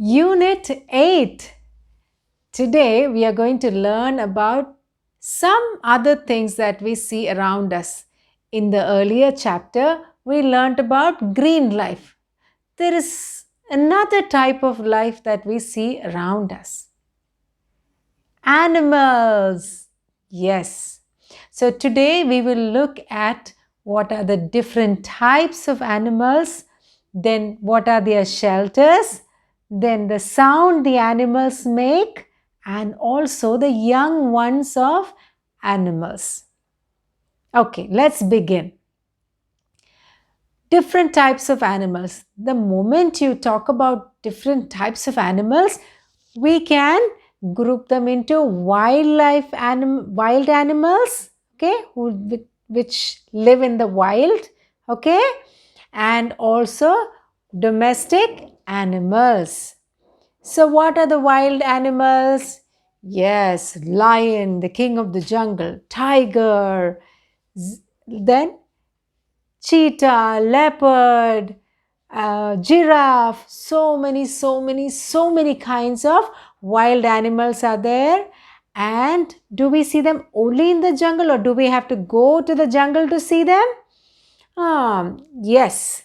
Unit 8. Today we are going to learn about some other things that we see around us. In the earlier chapter, we learned about green life. There is another type of life that we see around us. Animals. Yes. So today we will look at what are the different types of animals, then what are their shelters, then the sound the animals make, and also the young ones of animals. Okay, let's begin. Different types of animals. The moment you talk about different types of animals, we can group them into wild animals, okay, which live in the wild, okay, and also domestic animals. So what are the wild animals? Yes, lion, the king of the jungle, tiger, then cheetah, leopard, giraffe, so many kinds of wild animals are there. And do we see them only in the jungle, or do we have to go to the jungle to see them? Yes,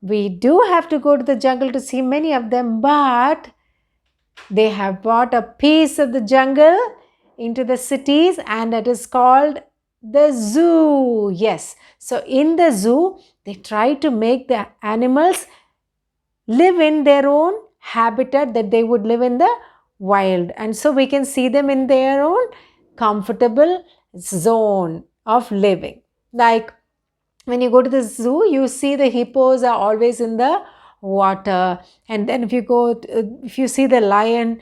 we do have to go to the jungle to see many of them, but they have brought a piece of the jungle into the cities, and it is called the zoo. Yes. So in the zoo, they try to make the animals live in their own habitat that they would live in the wild. And so we can see them in their own comfortable zone of living. Like when you go to the zoo, you see the hippos are always in the water, and then if you see the lion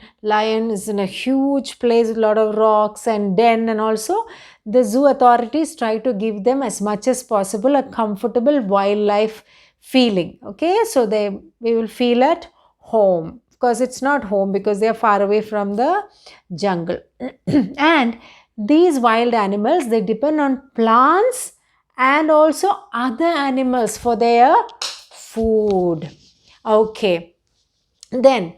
is in a huge place with a lot of rocks and den, and also the zoo authorities try to give them as much as possible a comfortable wildlife feeling. Okay, so we will feel at home. Of course, it's not home because they are far away from the jungle. And these wild animals, they depend on plants and also other animals for their food. Okay, then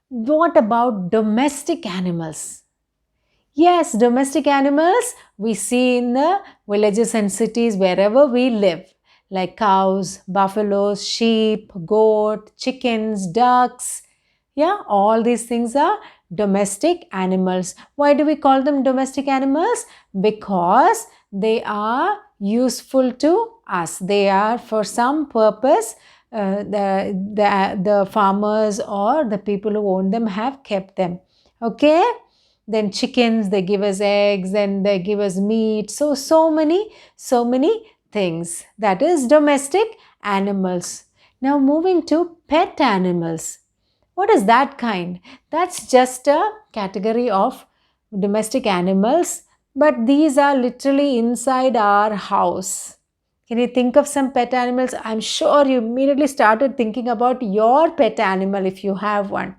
what about domestic animals? Yes, domestic animals we see in the villages and cities wherever we live, like cows, buffaloes, sheep, goat, chickens, ducks. Yeah, all these things are domestic animals. Why do we call them domestic animals? Because they are useful to us. They are for some purpose. The farmers or the people who own them have kept them. Okay. Then chickens, they give us eggs, and they give us meat. So many things. That is domestic animals. Now moving to pet animals. What is that kind? That's just a category of domestic animals, but these are literally inside our house. Can you think of some pet animals? I'm sure you immediately started thinking about your pet animal if you have one.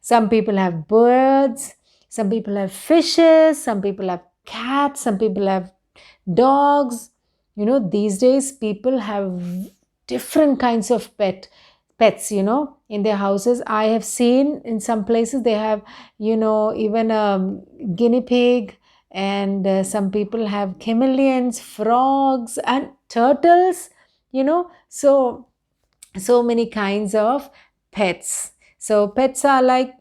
Some people have birds, some people have fishes, some people have cats, some people have dogs. You know, these days people have different kinds of pets, in their houses. I have seen in some places they have, even a guinea pig, and some people have chameleons, frogs, and turtles, so many kinds of pets. So pets are like,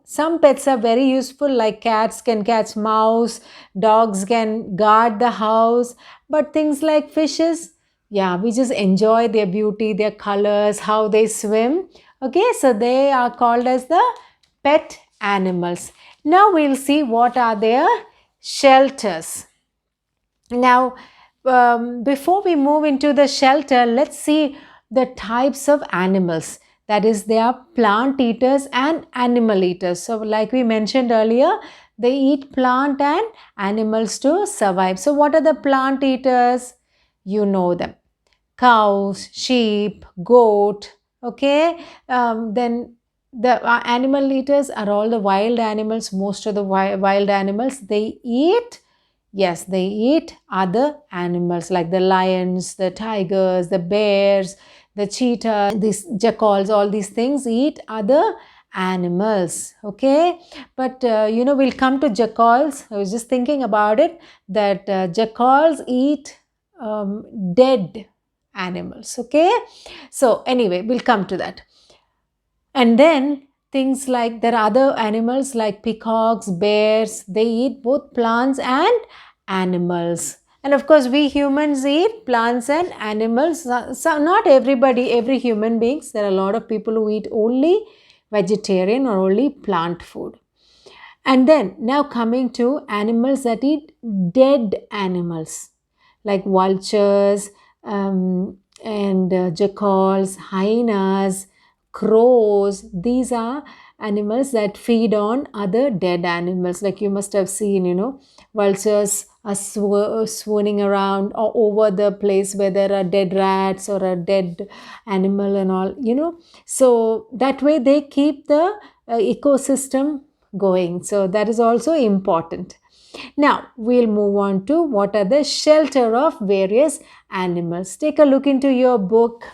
some pets are very useful, like cats can catch mouse, dogs can guard the house, but things like fishes, yeah, we just enjoy their beauty, their colors, how they swim. Okay, so they are called as the pet animals. Now we'll see what are their shelters. Now, before we move into the shelter, let's see the types of animals. That is, they are plant eaters and animal eaters. So like we mentioned earlier, they eat plant and animals to survive. So what are the plant eaters? You know them. Cows, sheep, goat, okay. Then the animal eaters are all the wild animals. Most of the wild animals, they eat. Yes, they eat other animals like the lions, the tigers, the bears, the cheetah, these jackals, all these things eat other animals. Okay, but we'll come to jackals. I was just thinking about it, that jackals eat dead animals. Okay, so anyway, we'll come to that. And then things like, there are other animals like peacocks, bears, they eat both plants and animals. And of course, we humans eat plants and animals. So not everybody, every human beings, there are a lot of people who eat only vegetarian or only plant food. And then now coming to animals that eat dead animals like vultures, and jackals, hyenas, crows. These are animals that feed on other dead animals. Like you must have seen, vultures are swooning around or over the place where there are dead rats or a dead animal and all. So that way they keep the ecosystem going. So that is also important. Now we'll move on to what are the shelter of various animals. Take a look into your book.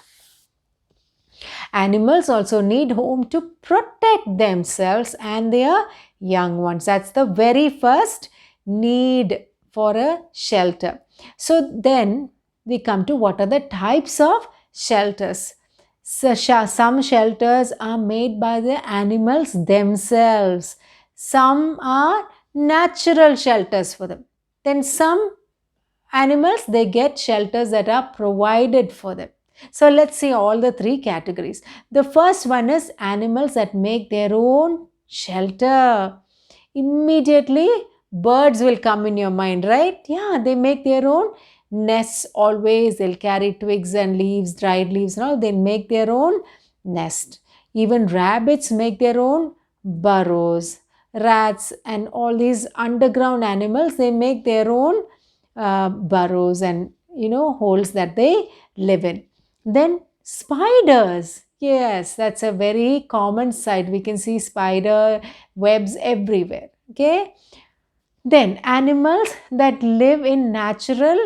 Animals also need home to protect themselves and their young ones. That's the very first need for a shelter. So then we come to what are the types of shelters. So some shelters are made by the animals themselves. Some are natural shelters for them. Then some animals, they get shelters that are provided for them. So let's see all the three categories. The first one is animals that make their own shelter. Immediately birds will come in your mind, right? Yeah, they make their own nests always. They'll carry twigs and leaves, dried leaves and all. They make their own nest. Even rabbits make their own burrows. Rats and all these underground animals, they make their own burrows and holes that they live in. Then spiders, yes, that's a very common sight. We can see spider webs everywhere. Okay, then animals that live in natural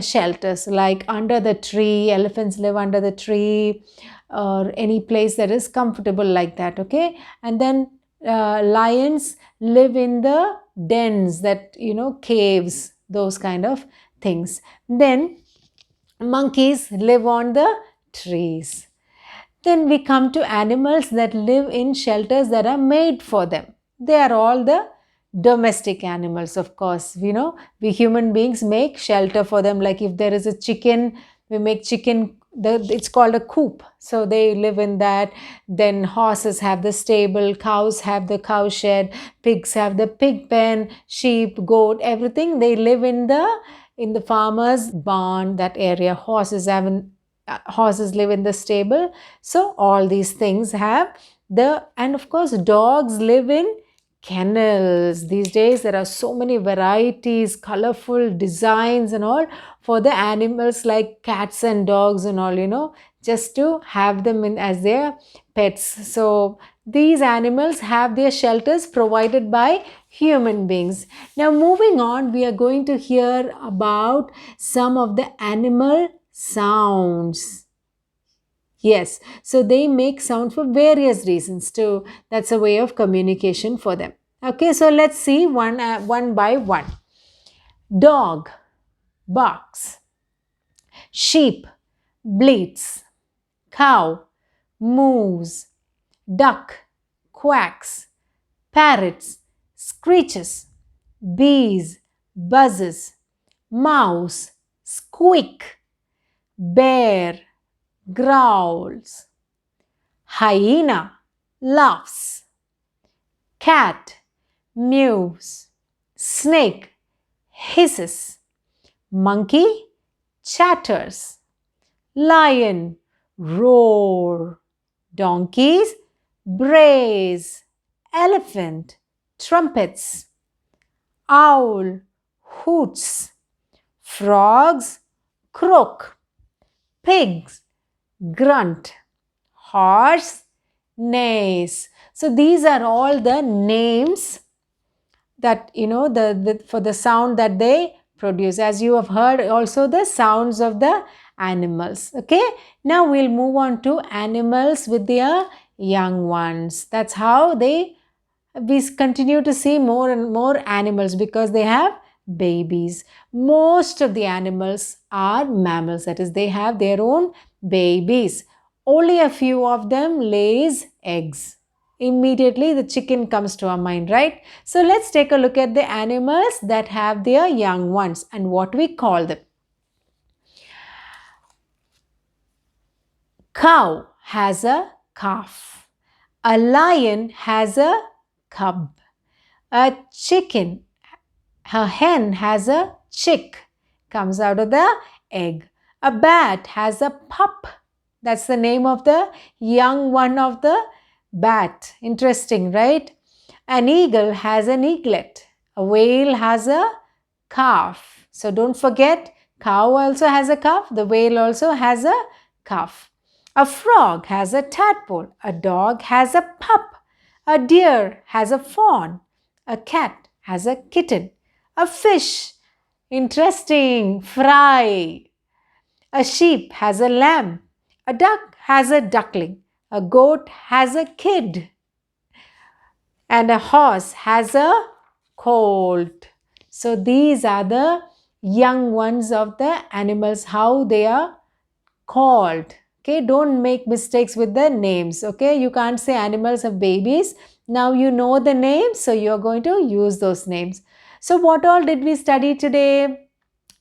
shelters, like under the tree. Elephants live under the tree or any place that is comfortable like that. Okay, and then lions live in the dens, that caves, those kind of things. Then monkeys live on the trees. Then we come to animals that live in shelters that are made for them. They are all the domestic animals, of course. We human beings make shelter for them. Like if there is a chicken, we make chicken, it's called a coop. So they live in that. Then horses have the stable, cows have the cow shed, pigs have the pig pen, sheep, goat, everything. They live in the farmer's barn, that area. Horses live in the stable. So all these things have and of course dogs live in kennels. These days there are so many varieties, colorful designs and all for the animals, like cats and dogs and all, just to have them in as their pets. So these animals have their shelters provided by human beings. Now moving on, we are going to hear about some of the animal sounds. Yes, so they make sound for various reasons too. That's a way of communication for them. Okay, so let's see one by one. Dog barks. Sheep bleats. Cow moves. Duck quacks. Parrots screeches. Bees buzzes. Mouse squeak. Bear growls. Hyena laughs. Cat mews. Snake hisses. Monkey chatters. Lion roar. Donkeys brays. Elephant trumpets. Owl hoots. Frogs croak. Pigs grunt. Horse neighs. So these are all the names that for the sound that they produce. As you have heard also the sounds of the animals. Okay, now we'll move on to animals with their young ones. That's how we continue to see more and more animals because they have babies. Most of the animals are mammals, that is, they have their own babies. Only a few of them lays eggs. Immediately the chicken comes to our mind, right? So let's take a look at the animals that have their young ones and what we call them. Cow has a calf. A lion has a cub. A chicken, a hen has a chick, comes out of the egg. A bat has a pup. That's the name of the young one of the bat. Interesting, right? An eagle has an eaglet. A whale has a calf. So don't forget, cow also has a calf. The whale also has a calf. A frog has a tadpole. A dog has a pup. A deer has a fawn. A cat has a kitten. A fish, interesting, fry. A sheep has a lamb. A duck has a duckling. A goat has a kid. And a horse has a colt. So these are the young ones of the animals, how they are called. Okay, don't make mistakes with the names. Okay, you can't say animals have babies. Now you know the names, so you're going to use those names. So what all did we study today?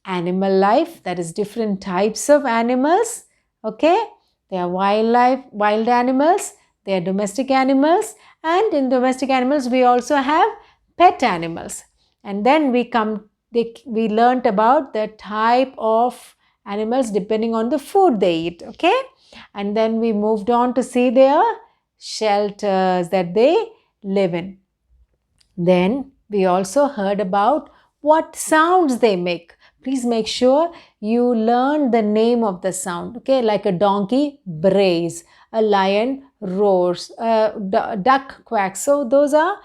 Animal life, that is different types of animals. Okay, they are wild animals, they are domestic animals, and in domestic animals we also have pet animals. And then we learnt about the type of animals depending on the food they eat. Okay, and then we moved on to see their shelters that they live in. Then we also heard about what sounds they make. Please make sure you learn the name of the sound. Okay, like a donkey brays, a lion roars, a duck quacks. So those are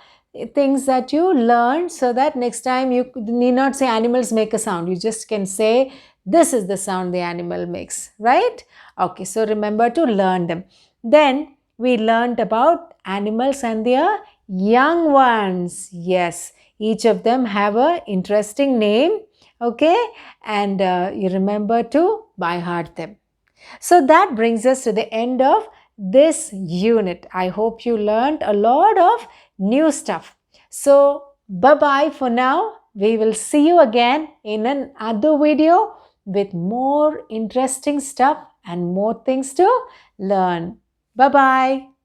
things that you learn so that next time you need not say animals make a sound. You just can say this is the sound the animal makes, right? Okay, so remember to learn them. Then we learned about animals and their young ones. Yes, each of them have a interesting name. Okay, and you remember to by heart them. So that brings us to the end of this unit. I hope you learned a lot of new stuff. So bye-bye for now. We will see you again in another video with more interesting stuff and more things to learn. Bye-bye.